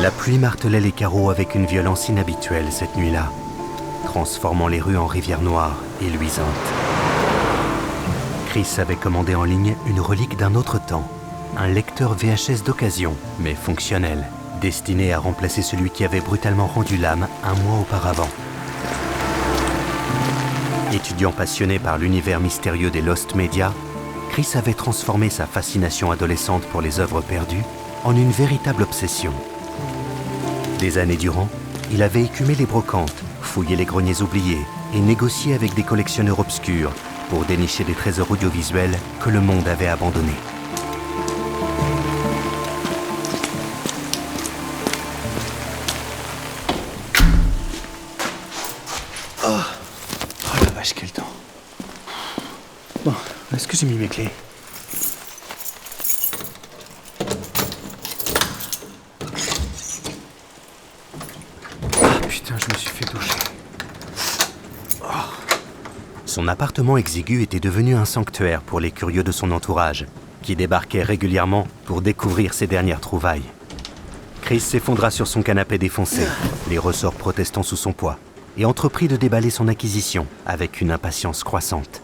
La pluie martelait les carreaux avec une violence inhabituelle cette nuit-là, transformant les rues en rivières noires et luisantes. Chris avait commandé en ligne une relique d'un autre temps, un lecteur VHS d'occasion, mais fonctionnel, destiné à remplacer celui qui avait brutalement rendu l'âme un mois auparavant. Étudiant passionné par l'univers mystérieux des Lost Media, Chris avait transformé sa fascination adolescente pour les œuvres perdues en une véritable obsession. Des années durant, il avait écumé les brocantes, fouillé les greniers oubliés et négocié avec des collectionneurs obscurs pour dénicher des trésors audiovisuels que le monde avait abandonnés. Oh la vache, quel temps. Bon, est-ce que j'ai mis mes clés? Ah putain, je me suis fait toucher. Son appartement exigu était devenu un sanctuaire pour les curieux de son entourage, qui débarquaient régulièrement pour découvrir ses dernières trouvailles. Chris s'effondra sur son canapé défoncé, les ressorts protestant sous son poids, et entreprit de déballer son acquisition avec une impatience croissante.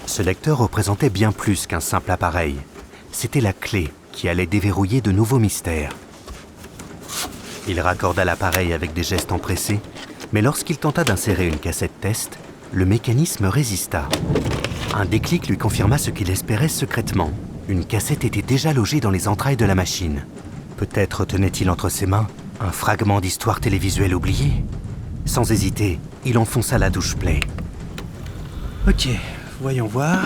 Ce lecteur représentait bien plus qu'un simple appareil. C'était la clé qui allait déverrouiller de nouveaux mystères. Il raccorda l'appareil avec des gestes empressés, mais lorsqu'il tenta d'insérer une cassette test, le mécanisme résista. Un déclic lui confirma ce qu'il espérait secrètement. Une cassette était déjà logée dans les entrailles de la machine. Peut-être tenait-il entre ses mains un fragment d'histoire télévisuelle oubliée. Sans hésiter, il enfonça la touche play. Ok, voyons voir.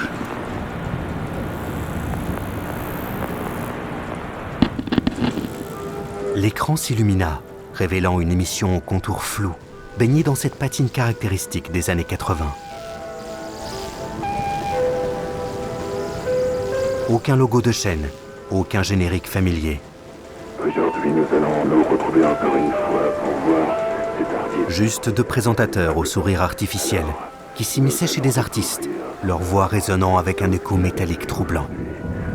L'écran s'illumina, révélant une émission au contour flou, baignée dans cette patine caractéristique des années 80. Aucun logo de chaîne, aucun générique familier. Aujourd'hui, nous allons nous retrouver encore une fois pour voir cet artiste. Juste deux présentateurs au sourire artificiel qui s'immisçaient chez des artistes, leur voix résonnant avec un écho métallique troublant.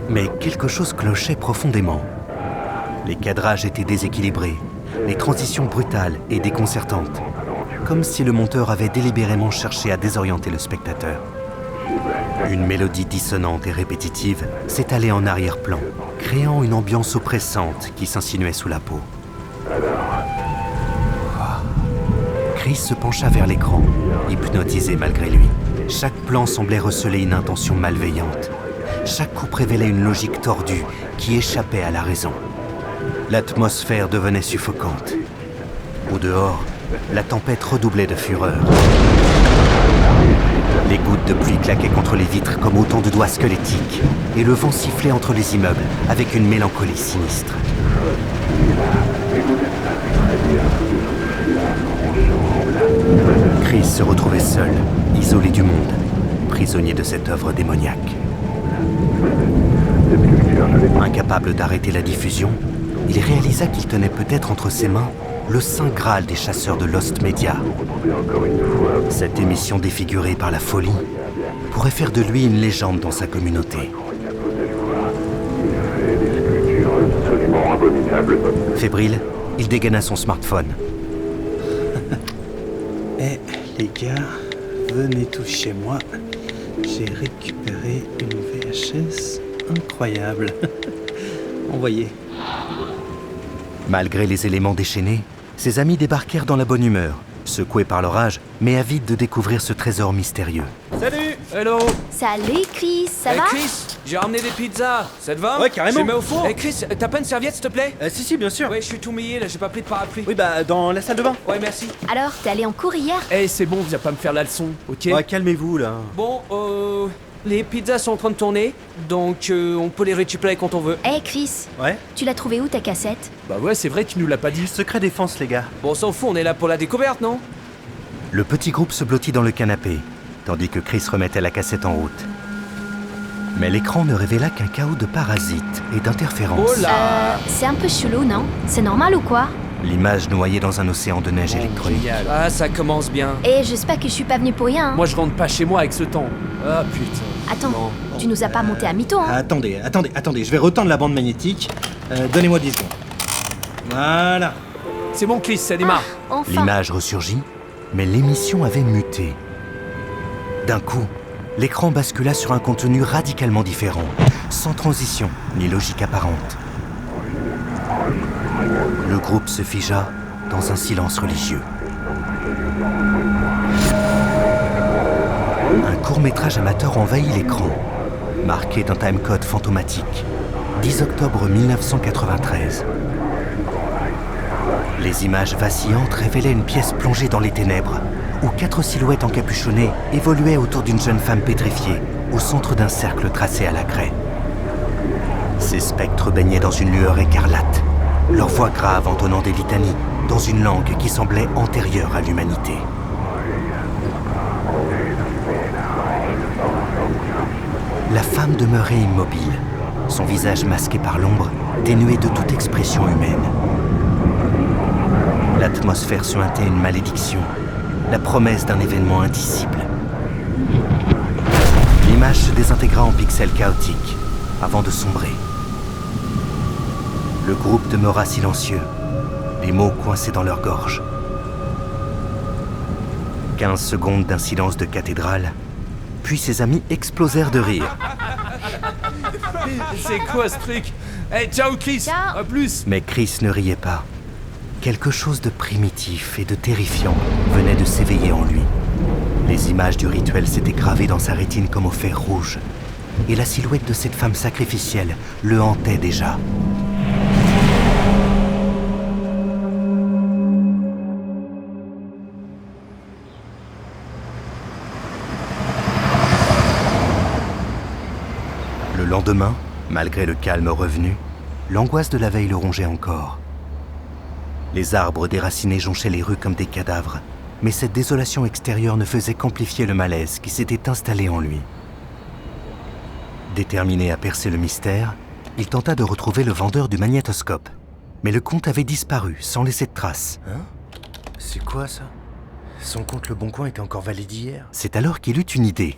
Mais quelque chose clochait profondément. Les cadrages étaient déséquilibrés, les transitions brutales et déconcertantes, comme si le monteur avait délibérément cherché à désorienter le spectateur. Une mélodie dissonante et répétitive s'étalait en arrière-plan, créant une ambiance oppressante qui s'insinuait sous la peau. Chris se pencha vers l'écran, hypnotisé malgré lui. Chaque plan semblait receler une intention malveillante. Chaque coupe révélait une logique tordue qui échappait à la raison. L'atmosphère devenait suffocante. Au dehors, la tempête redoublait de fureur. Les gouttes de pluie claquaient contre les vitres comme autant de doigts squelettiques, et le vent sifflait entre les immeubles avec une mélancolie sinistre. Chris se retrouvait seul, isolé du monde, prisonnier de cette œuvre démoniaque. Incapable d'arrêter la diffusion, il réalisa qu'il tenait peut-être entre ses mains le saint Graal des chasseurs de Lost Media. Cette émission défigurée par la folie pourrait faire de lui une légende dans sa communauté. Fébrile, il dégaina son smartphone. Eh, les gars, venez tous chez moi. J'ai récupéré une VHS incroyable. Envoyez. Malgré les éléments déchaînés, ses amis débarquèrent dans la bonne humeur, secoués par l'orage, mais avides de découvrir ce trésor mystérieux. Salut! Hello! Salut Chris, ça va? Chris, j'ai ramené des pizzas, ça te va? Ouais, carrément. Je les mets au four. Chris, t'as pas une serviette s'il te plaît? Si, bien sûr. Ouais, je suis tout mouillé là, j'ai pas pris de parapluie. Oui, bah, dans la salle de bain. Ouais, merci. Alors, t'es allé en cours hier? C'est bon, viens pas me faire la leçon, ok? Ouais, calmez-vous, là. Bon, les pizzas sont en train de tourner, donc on peut les récupérer quand on veut. Chris, Ouais. tu l'as trouvé où ta cassette? Bah ouais, c'est vrai, tu nous l'as pas dit. Secret défense, les gars. Bon, on s'en fout, on est là pour la découverte, non? Le petit groupe se blottit dans le canapé, tandis que Chris remettait la cassette en route. Mais l'écran ne révéla qu'un chaos de parasites et d'interférences. Oh là! C'est un peu chelou, non? C'est normal ou quoi? L'image noyée dans un océan de neige électronique. Génial. Ah, ça commence bien. Et j'espère que je suis pas venu pour rien, hein. Moi, je rentre pas chez moi avec ce temps. Ah, putain. Attends, Bon. tu nous as pas monté à mytho, hein? Attendez, je vais retendre la bande magnétique. Donnez-moi 10 secondes. Voilà. C'est bon, Chris, ça démarre. Enfin. L'image ressurgit, mais l'émission avait muté. D'un coup, l'écran bascula sur un contenu radicalement différent, sans transition ni logique apparente. Le groupe se figea dans un silence religieux. Un court-métrage amateur envahit l'écran, marqué d'un timecode fantomatique. 10 octobre 1993. Les images vacillantes révélaient une pièce plongée dans les ténèbres, où 4 silhouettes encapuchonnées évoluaient autour d'une jeune femme pétrifiée, au centre d'un cercle tracé à la craie. Ces spectres baignaient dans une lueur écarlate, leur voix grave entonnant des litanies, dans une langue qui semblait antérieure à l'humanité. La femme demeurait immobile, son visage masqué par l'ombre, dénué de toute expression humaine. L'atmosphère suintait une malédiction, la promesse d'un événement indicible. L'image se désintégra en pixels chaotiques, avant de sombrer. Le groupe demeura silencieux, les mots coincés dans leur gorge. 15 secondes d'un silence de cathédrale, puis ses amis explosèrent de rire. C'est quoi ce truc? Hey, ciao, Chris. Ciao. À plus. Mais Chris ne riait pas. Quelque chose de primitif et de terrifiant venait de s'éveiller en lui. Les images du rituel s'étaient gravées dans sa rétine comme au fer rouge. Et la silhouette de cette femme sacrificielle le hantait déjà. Le lendemain, malgré le calme revenu, l'angoisse de la veille le rongeait encore. Les arbres déracinés jonchaient les rues comme des cadavres, mais cette désolation extérieure ne faisait qu'amplifier le malaise qui s'était installé en lui. Déterminé à percer le mystère, il tenta de retrouver le vendeur du magnétoscope. Mais le compte avait disparu, sans laisser de traces. Hein? C'est quoi ça? Son compte Le Bon Coin était encore valide hier. C'est alors qu'il eut une idée.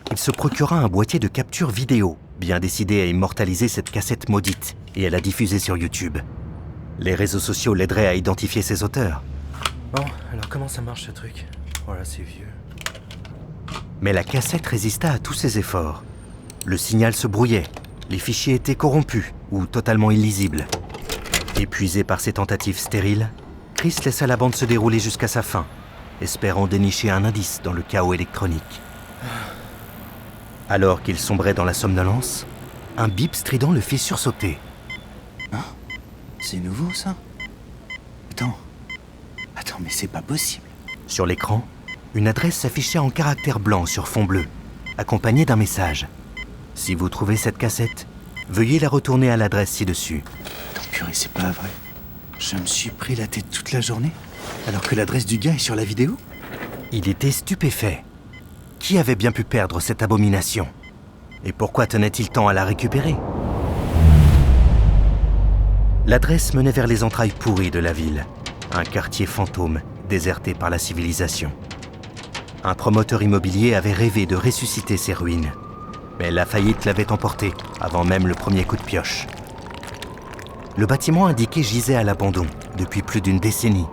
Il se procura un boîtier de capture vidéo, bien décidé à immortaliser cette cassette maudite et à la diffuser sur YouTube. Les réseaux sociaux l'aideraient à identifier ses auteurs. Bon, alors comment ça marche ce truc? Voilà, c'est vieux. Mais la cassette résista à tous ses efforts. Le signal se brouillait, les fichiers étaient corrompus ou totalement illisibles. Épuisé par ses tentatives stériles, Chris laissa la bande se dérouler jusqu'à sa fin, espérant dénicher un indice dans le chaos électronique. Alors qu'il sombrait dans la somnolence, un bip strident le fit sursauter. C'est nouveau, ça? Attends, mais c'est pas possible. Sur l'écran, une adresse s'affichait en caractères blancs sur fond bleu, accompagnée d'un message. Si vous trouvez cette cassette, veuillez la retourner à l'adresse ci-dessus. Attends, purée, c'est pas vrai. Je me suis pris la tête toute la journée, alors que l'adresse du gars est sur la vidéo? Il était stupéfait. Qui avait bien pu perdre cette abomination? Et pourquoi tenait-il tant à la récupérer? L'adresse menait vers les entrailles pourries de la ville, un quartier fantôme déserté par la civilisation. Un promoteur immobilier avait rêvé de ressusciter ces ruines, mais la faillite l'avait emporté avant même le premier coup de pioche. Le bâtiment indiqué gisait à l'abandon depuis plus d'une décennie,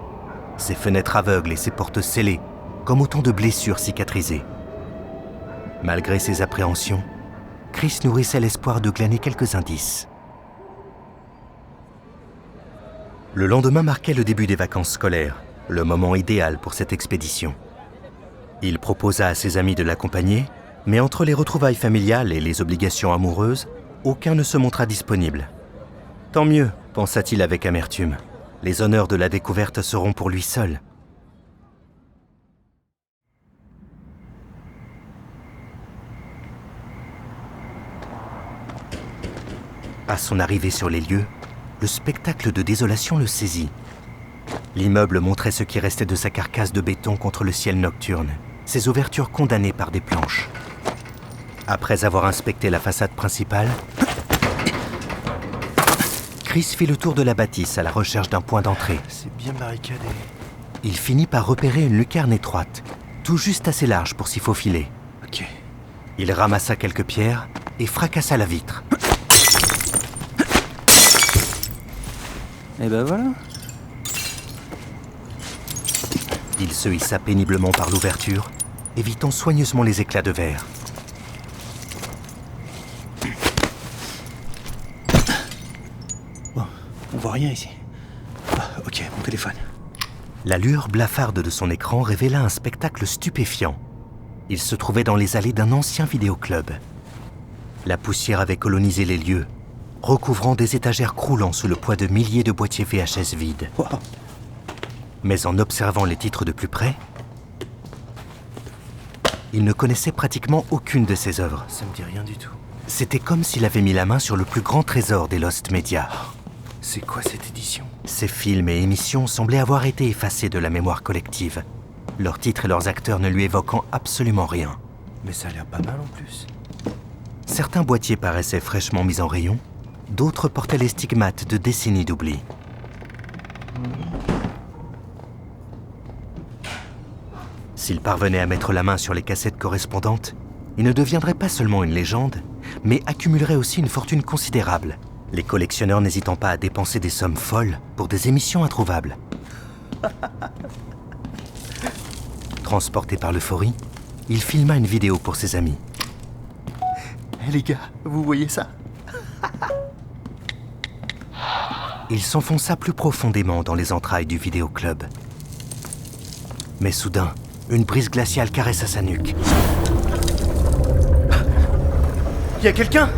ses fenêtres aveugles et ses portes scellées, comme autant de blessures cicatrisées. Malgré ses appréhensions, Chris nourrissait l'espoir de glaner quelques indices. Le lendemain marquait le début des vacances scolaires, le moment idéal pour cette expédition. Il proposa à ses amis de l'accompagner, mais entre les retrouvailles familiales et les obligations amoureuses, aucun ne se montra disponible. Tant mieux, pensa-t-il avec amertume. Les honneurs de la découverte seront pour lui seul. À son arrivée sur les lieux, le spectacle de désolation le saisit. L'immeuble montrait ce qui restait de sa carcasse de béton contre le ciel nocturne, ses ouvertures condamnées par des planches. Après avoir inspecté la façade principale, Chris fit le tour de la bâtisse à la recherche d'un point d'entrée. C'est bien barricadé. Il finit par repérer une lucarne étroite, tout juste assez large pour s'y faufiler. Ok. Il ramassa quelques pierres et fracassa la vitre. Et ben voilà. Il se hissa péniblement par l'ouverture, évitant soigneusement les éclats de verre. Bon, on voit rien ici. Ah, ok, mon téléphone. La lueur blafarde de son écran révéla un spectacle stupéfiant. Il se trouvait dans les allées d'un ancien vidéoclub. La poussière avait colonisé les lieux, recouvrant des étagères croulant sous le poids de milliers de boîtiers VHS vides. Wow. Mais en observant les titres de plus près, il ne connaissait pratiquement aucune de ses œuvres. Ça me dit rien du tout. C'était comme s'il avait mis la main sur le plus grand trésor des Lost Media. C'est quoi cette édition? Ces films et émissions semblaient avoir été effacés de la mémoire collective, leurs titres et leurs acteurs ne lui évoquant absolument rien. Mais ça a l'air pas mal en plus. Certains boîtiers paraissaient fraîchement mis en rayon, d'autres portaient les stigmates de décennies d'oubli. S'il parvenait à mettre la main sur les cassettes correspondantes, il ne deviendrait pas seulement une légende, mais accumulerait aussi une fortune considérable, les collectionneurs n'hésitant pas à dépenser des sommes folles pour des émissions introuvables. Transporté par l'euphorie, il filma une vidéo pour ses amis. Hé les gars, vous voyez ça? Il s'enfonça plus profondément dans les entrailles du vidéoclub. Mais soudain, une brise glaciale caressa sa nuque. Y a quelqu'un?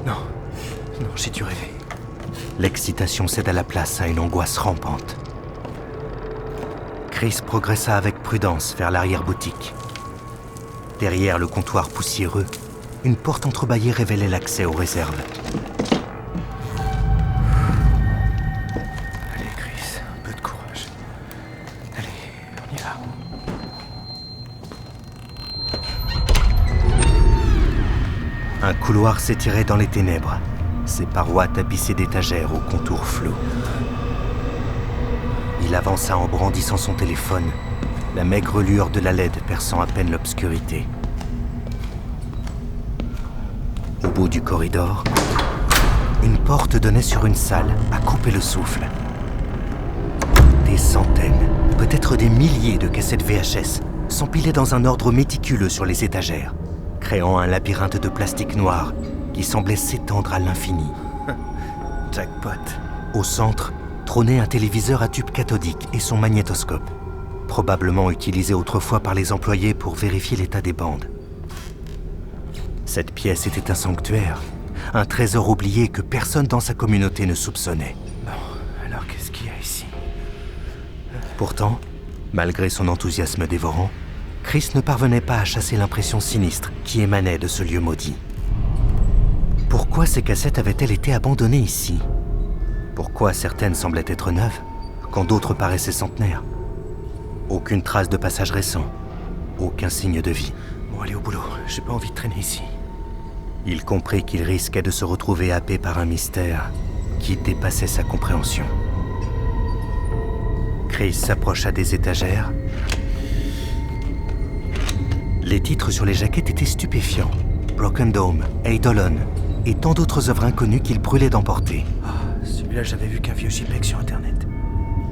Non, j'ai dû rêver. L'excitation céda la place à une angoisse rampante. Chris progressa avec prudence vers l'arrière-boutique. Derrière le comptoir poussiéreux, une porte entrebâillée révélait l'accès aux réserves. Allez Chris, un peu de courage. Allez, on y va. Un couloir s'étirait dans les ténèbres, ses parois tapissées d'étagères aux contours flous. Il avança en brandissant son téléphone, la maigre lueur de la LED perçant à peine l'obscurité. Au bout du corridor, une porte donnait sur une salle à couper le souffle. Des centaines, peut-être des milliers de cassettes VHS s'empilaient dans un ordre méticuleux sur les étagères, créant un labyrinthe de plastique noir qui semblait s'étendre à l'infini. Jackpot. Au centre, trônait un téléviseur à tube cathodique et son magnétoscope, probablement utilisé autrefois par les employés pour vérifier l'état des bandes. Cette pièce était un sanctuaire, un trésor oublié que personne dans sa communauté ne soupçonnait. Bon, alors qu'est-ce qu'il y a ici? Pourtant, malgré son enthousiasme dévorant, Chris ne parvenait pas à chasser l'impression sinistre qui émanait de ce lieu maudit. Pourquoi ces cassettes avaient-elles été abandonnées ici? Pourquoi certaines semblaient être neuves, quand d'autres paraissaient centenaires? Aucune trace de passage récent, aucun signe de vie. Bon, allez au boulot, j'ai pas envie de traîner ici. Il comprit qu'il risquait de se retrouver happé par un mystère qui dépassait sa compréhension. Chris s'approcha des étagères. Les titres sur les jaquettes étaient stupéfiants. Broken Dome, Eidolon et tant d'autres œuvres inconnues qu'il brûlait d'emporter. Ah, celui-là, j'avais vu qu'un vieux JPEG sur Internet.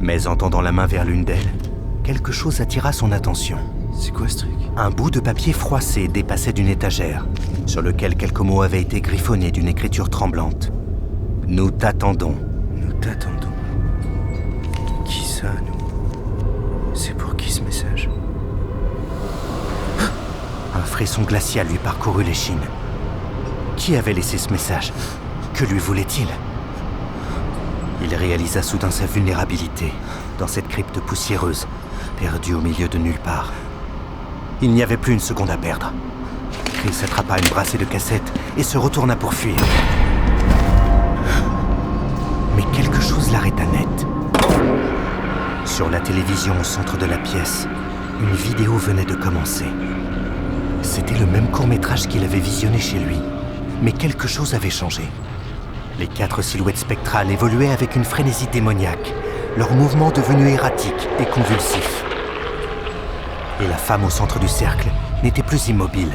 Mais en tendant la main vers l'une d'elles, quelque chose attira son attention. C'est quoi ce truc? Un bout de papier froissé dépassait d'une étagère, sur lequel quelques mots avaient été griffonnés d'une écriture tremblante. « Nous t'attendons. » Nous t'attendons. Qui ça, nous? C'est pour qui ce message? Un frisson glacial lui parcourut l'échine. Qui avait laissé ce message? Que lui voulait-il? Il réalisa soudain sa vulnérabilité, dans cette crypte poussiéreuse, perdue au milieu de nulle part. Il n'y avait plus une seconde à perdre. Chris attrapa une brassée de cassettes et se retourna pour fuir. Mais quelque chose l'arrêta net. Sur la télévision au centre de la pièce, une vidéo venait de commencer. C'était le même court-métrage qu'il avait visionné chez lui, mais quelque chose avait changé. Les 4 silhouettes spectrales évoluaient avec une frénésie démoniaque, leurs mouvements devenus erratiques et convulsifs. Et la femme au centre du cercle n'était plus immobile.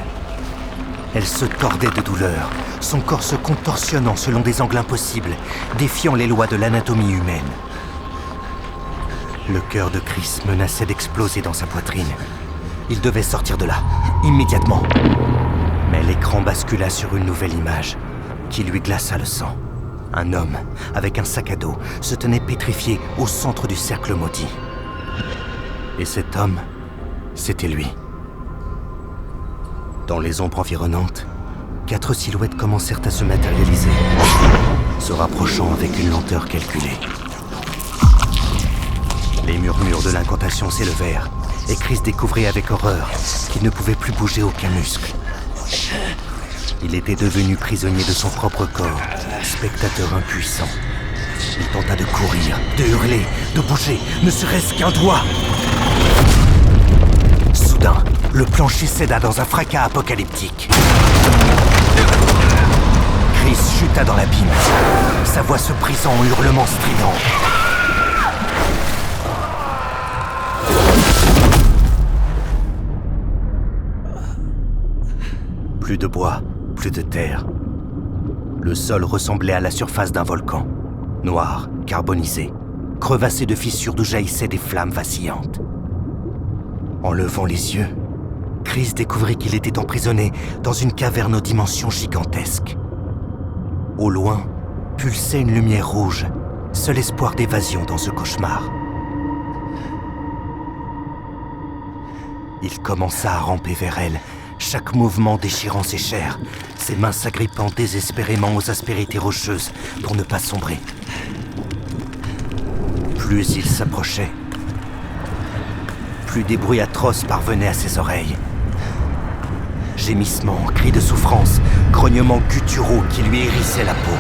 Elle se tordait de douleur, son corps se contorsionnant selon des angles impossibles, défiant les lois de l'anatomie humaine. Le cœur de Chris menaçait d'exploser dans sa poitrine. Il devait sortir de là, immédiatement. Mais l'écran bascula sur une nouvelle image, qui lui glaça le sang. Un homme, avec un sac à dos, se tenait pétrifié au centre du cercle maudit. Et cet homme, c'était lui. Dans les ombres environnantes, 4 silhouettes commencèrent à se matérialiser, se rapprochant avec une lenteur calculée. Les murmures de l'incantation s'élevèrent, et Chris découvrit avec horreur qu'il ne pouvait plus bouger aucun muscle. Il était devenu prisonnier de son propre corps, spectateur impuissant. Il tenta de courir, de hurler, de bouger, ne serait-ce qu'un doigt. Soudain, le plancher céda dans un fracas apocalyptique. Chris chuta dans l'abîme, sa voix se brisant en hurlements stridents. Plus de bois, plus de terre. Le sol ressemblait à la surface d'un volcan, noir, carbonisé, crevassé de fissures d'où jaillissaient des flammes vacillantes. En levant les yeux, Chris découvrit qu'il était emprisonné dans une caverne aux dimensions gigantesques. Au loin, pulsait une lumière rouge, seul espoir d'évasion dans ce cauchemar. Il commença à ramper vers elle, chaque mouvement déchirant ses chairs, ses mains s'agrippant désespérément aux aspérités rocheuses pour ne pas sombrer. Plus il s'approchait, plus des bruits atroces parvenaient à ses oreilles. Gémissements, cris de souffrance, grognements gutturaux qui lui hérissaient la peau.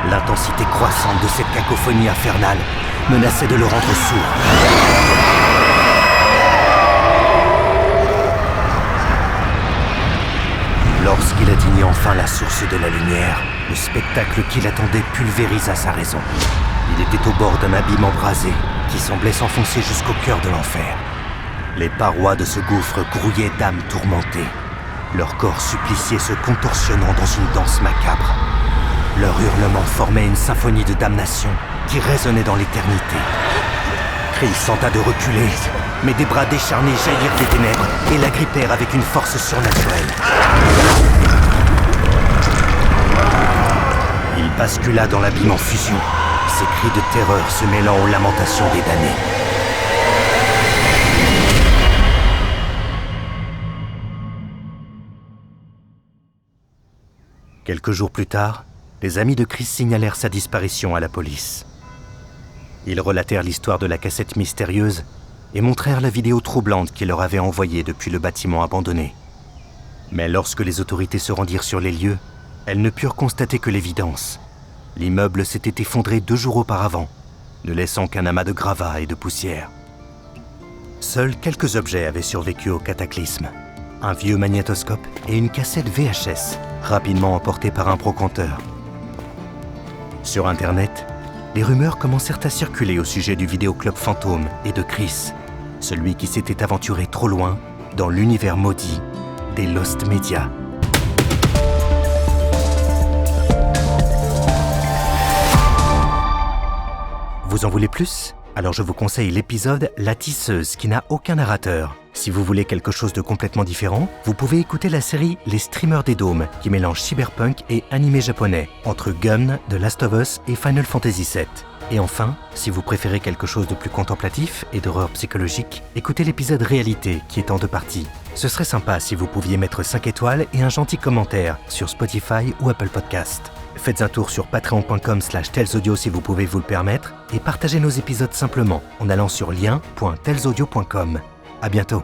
L'intensité croissante de cette cacophonie infernale menaçait de le rendre sourd. Lorsqu'il atteignit enfin la source de la lumière, le spectacle qui l'attendait pulvérisa sa raison. Il était au bord d'un abîme embrasé qui semblait s'enfoncer jusqu'au cœur de l'enfer. Les parois de ce gouffre grouillaient d'âmes tourmentées, leurs corps suppliciés se contorsionnant dans une danse macabre. Leur hurlement formait une symphonie de damnation qui résonnait dans l'éternité. Chris tenta de reculer, mais des bras décharnés jaillirent des ténèbres et l'agrippèrent avec une force surnaturelle. Il bascula dans l'abîme en fusion, ses cris de terreur se mêlant aux lamentations des damnés. Quelques jours plus tard, les amis de Chris signalèrent sa disparition à la police. Ils relatèrent l'histoire de la cassette mystérieuse et montrèrent la vidéo troublante qu'il leur avait envoyée depuis le bâtiment abandonné. Mais lorsque les autorités se rendirent sur les lieux, elles ne purent constater que l'évidence. L'immeuble s'était effondré 2 jours auparavant, ne laissant qu'un amas de gravats et de poussière. Seuls quelques objets avaient survécu au cataclysme. Un vieux magnétoscope et une cassette VHS, rapidement emportés par un brocanteur. Sur Internet, les rumeurs commencèrent à circuler au sujet du vidéoclub fantôme et de Chris, celui qui s'était aventuré trop loin dans l'univers maudit des Lost Media. Vous en voulez plus ? Alors je vous conseille l'épisode La Tisseuse qui n'a aucun narrateur. Si vous voulez quelque chose de complètement différent, vous pouvez écouter la série Les Streamers des Dômes qui mélange cyberpunk et animé japonais, entre Gun, The Last of Us et Final Fantasy VII. Et enfin, si vous préférez quelque chose de plus contemplatif et d'horreur psychologique, écoutez l'épisode Réalité qui est en 2 parties. Ce serait sympa si vous pouviez mettre 5 étoiles et un gentil commentaire sur Spotify ou Apple Podcast. Faites un tour sur patreon.com/tellsaudio si vous pouvez vous le permettre et partagez nos épisodes simplement en allant sur lien.tellsaudio.com. À bientôt.